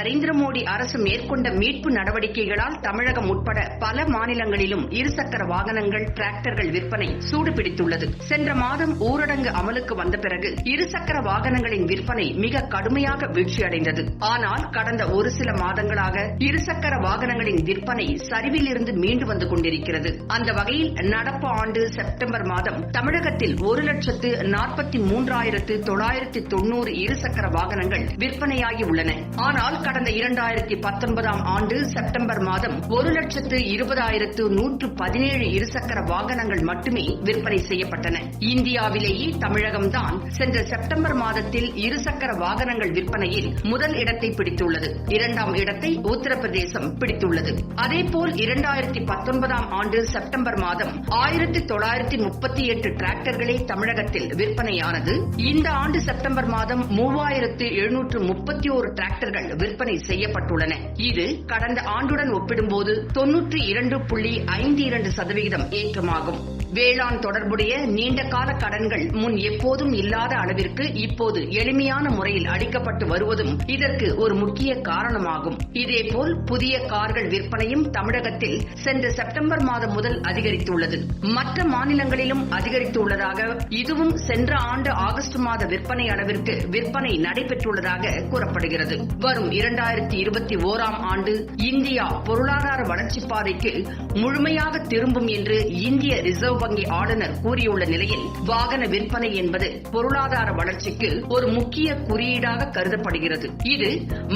நரேந்திர மோடி அரசு மேற்கொண்ட மீட்பு நடவடிக்கைகளால் தமிழகம் உட்பட பல மாநிலங்களிலும் இருசக்கர வாகனங்கள், டிராக்டர்கள் விற்பனை சூடுபிடித்துள்ளது. சென்ற மாதம் ஊரடங்கு அமலுக்கு வந்த பிறகு இருசக்கர வாகனங்களின் விற்பனை மிக கடுமையாக வீழ்ச்சியடைந்தது. ஆனால் கடந்த ஒரு சில மாதங்களாக இருசக்கர வாகனங்களின் விற்பனை சரிவில் இருந்து மீண்டு வந்து கொண்டிருக்கிறது. அந்த வகையில் நடப்பு ஆண்டு செப்டம்பர் மாதம் தமிழகத்தில் 1,43,990 இருசக்கர வாகனங்கள் விற்பனையாகி உள்ளன. ஆனால் கடந்த 2019 ஆண்டு செப்டம்பர் மாதம் 1,20,117 இருசக்கர வாகனங்கள் மட்டுமே விற்பனை செய்யப்பட்டன. இந்தியாவிலேயே தமிழகம்தான் சென்ற செப்டம்பர் மாதத்தில் இருசக்கர வாகனங்கள் விற்பனையில் முதல் இடத்தை பிடித்துள்ளது. இரண்டாம் இடத்தை உத்தரப்பிரதேசம் பிடித்துள்ளது. அதேபோல் 2019 ஆண்டு செப்டம்பர் மாதம் 1938 டிராக்டர்களே தமிழகத்தில் விற்பனையானது. இந்த ஆண்டு செப்டம்பர் மாதம் 3,731 டிராக்டர்கள் விற்பனை செய்யப்பட்டுள்ளன. இது கடந்த ஆண்டுடன் ஒப்பிடும்போது 92.52% ஏற்றமாகும். வேளாண் தொடர்புடைய நீண்டகால கடன்கள் முன் எப்போதும் இல்லாத அளவிற்கு இப்போது எளிமையான முறையில் அளிக்கப்பட்டு வருவதும் இதற்கு ஒரு முக்கிய காரணமாகும். இதேபோல் புதிய கார்கள் விற்பனையும் தமிழகத்தில் சென்ற செப்டம்பர் மாதம் முதல் அதிகரித்துள்ளது. மற்ற மாநிலங்களிலும் அதிகரித்துள்ளதாக, இதுவும் சென்ற ஆண்டு ஆகஸ்ட் மாத விற்பனை அளவிற்கு விற்பனை நடைபெற்றுள்ளதாக கூறப்படுகிறது. வரும் 2021 ஆண்டு இந்தியா பொருளாதார வளர்ச்சி பாதைக்கு முழுமையாக திரும்பும் என்று இந்திய ரிசர்வ் வங்கி ஆளுநர் கூறியுள்ள நிலையில் வாகன விற்பனை என்பது பொருளாதார வளர்ச்சிக்கு ஒரு முக்கிய குறியீடாக கருதப்படுகிறது. இது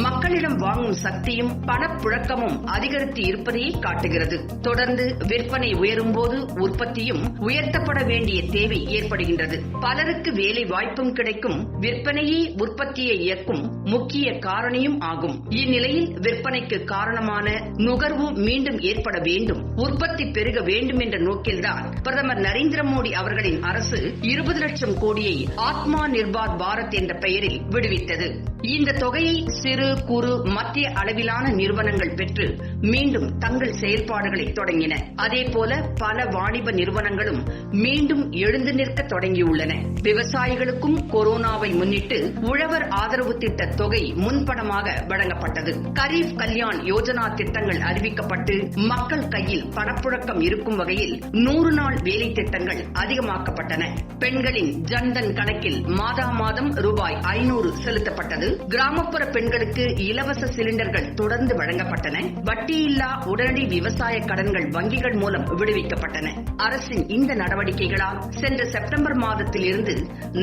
மக்களிடம் வாங்கும் சக்தியும் பணப்புழக்கமும் அதிகரித்து இருப்பதையே காட்டுகிறது. தொடர்ந்து விற்பனை உயரும் போது உற்பத்தியும் உயர்த்தப்பட வேண்டிய தேவை ஏற்படுகின்றது. பலருக்கு வேலை வாய்ப்பும் கிடைக்கும். விற்பனையே உற்பத்தியை இயக்கும் முக்கிய காரணியும் ஆகும். இந்நிலையில் விற்பனைக்கு காரணமான நுகர்வு மீண்டும் ஏற்பட வேண்டும், உற்பத்தி பெருக வேண்டும் என்ற நோக்கில்தான் பிரதமர் நரேந்திர மோடி அவர்களின் அரசு 20 லட்சம் கோடியை ஆத்மா நிர்பார் பாரத் என்ற பெயரில் விடுவித்தது. இந்த தொகையை சிறு குறு மத்திய அளவிலான நிறுவனங்கள் பெற்று மீண்டும் தங்கள் செயல்பாடுகளை தொடங்கின. அதேபோல பல வாணிப நிறுவனங்களும் மீண்டும் எழுந்து நிற்க தொடங்கியுள்ளன. விவசாயிகளுக்கும் கொரோனாவை முன்னிட்டு உழவர் ஆதரவு திட்ட தொகை முன்பணமாக வழங்கப்பட்டது. கரீப் கல்யாண் யோஜனா திட்டங்கள் அறிவிக்கப்பட்டு மக்கள் கையில் பணப்புழக்கம் இருக்கும் வகையில் 100 நாள் வேலை திட்டங்கள் அதிகமாக்கப்பட்டன. பெண்களின் ஜன்தன் கணக்கில் மாதா மாதம் ரூபாய் 500 செலுத்தப்பட்டது. கிராமப்புற பெண்களுக்கு இலவச சிலிண்டர்கள் தொடர்ந்து வழங்கப்பட்டன. வட்டியில்லா உடனடி விவசாய கடன்கள் வங்கிகள் மூலம் விடுவிக்கப்பட்டன. அரசின் இந்த நடவடிக்கைகளால் சென்ற செப்டம்பர் மாதத்தில் இருந்து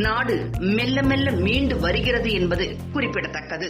நாடு மெல்ல மெல்ல மீண்டு வருகிறது என்பது குறிப்பிடத்தக்கது.